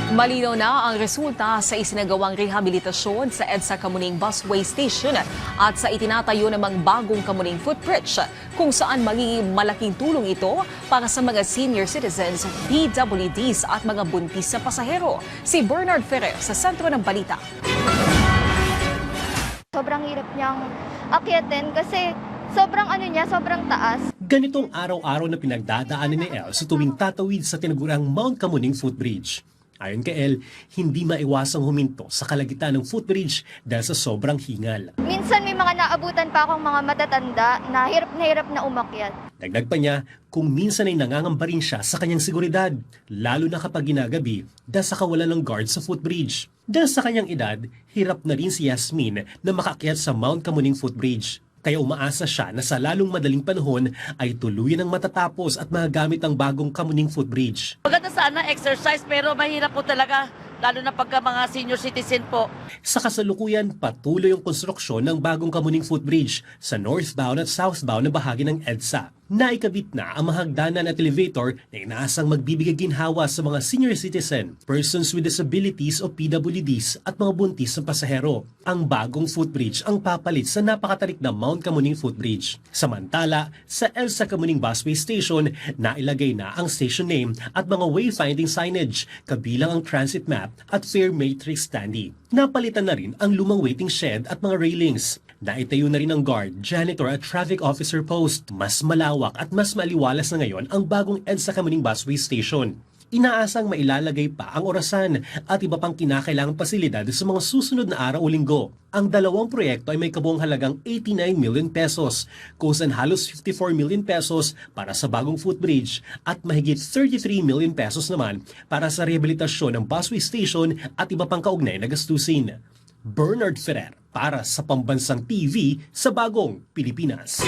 Malinaw na ang resulta sa isinagawang rehabilitasyon sa EDSA Kamuning Busway Station at sa itinatayo namang bagong Kamuning footbridge kung saan magiging malaking tulong ito para sa mga senior citizens, PWDs at mga buntis na pasahero. Si Bernard Ferrer sa sentro ng balita. Sobrang hirap niyang akyatin kasi sobrang taas. Ganitong araw-araw na pinagdadaanan ni El sa tuwing tatawid sa tinagurang Mount Kamuning Footbridge. Ayon kay El, hindi maiwasang huminto sa kalagitan ng footbridge dahil sa sobrang hingal. Minsan may mga naabutan pa akong mga matatanda na hirap na umakyat. Dagdag pa niya, kung minsan ay nangangamba rin siya sa kanyang seguridad, lalo na kapag ginagabi dahil sa kawalan ng guard sa footbridge. Dahil sa kanyang edad, hirap na rin si Yasmin na makakyat sa Mount Kamuning Footbridge. Kaya umaasa siya na sa lalong madaling panahon ay tuluyan ang matatapos at magagamit ang bagong Kamuning Footbridge. Maganda sana exercise pero mahirap po talaga, lalo na pagka mga senior citizen po. Sa kasalukuyan, patuloy ang konstruksyon ng bagong Kamuning Footbridge sa northbound at southbound na bahagi ng EDSA. Naikabit na ang mahagdanan at elevator na inaasang magbibigay ginhawa sa mga senior citizen, persons with disabilities o PWDs at mga buntis na pasahero. Ang bagong footbridge ang papalit sa napakatarik na Mount Kamuning Footbridge. Samantala, sa EDSA Kamuning Busway Station, nailagay na ang station name at mga wayfinding signage, kabilang ang transit map at fare matrix standee. Napalitan na rin ang lumang waiting shed at mga railings. Naitayo na rin ang guard, janitor at traffic officer post. Mas malawak at mas maliwalas na ngayon ang bagong EDSA Kamuning Busway Station. Inaasang mailalagay pa ang orasan at iba pang kinakailangang pasilidad sa mga susunod na araw o linggo. Ang dalawang proyekto ay may kabuang halagang 89 million pesos, kusan halos 54 million pesos para sa bagong footbridge at mahigit 33 million pesos naman para sa rehabilitasyon ng busway station at iba pang kaugnay na gastusin. Bernard Ferrer para sa Pambansang TV sa Bagong Pilipinas.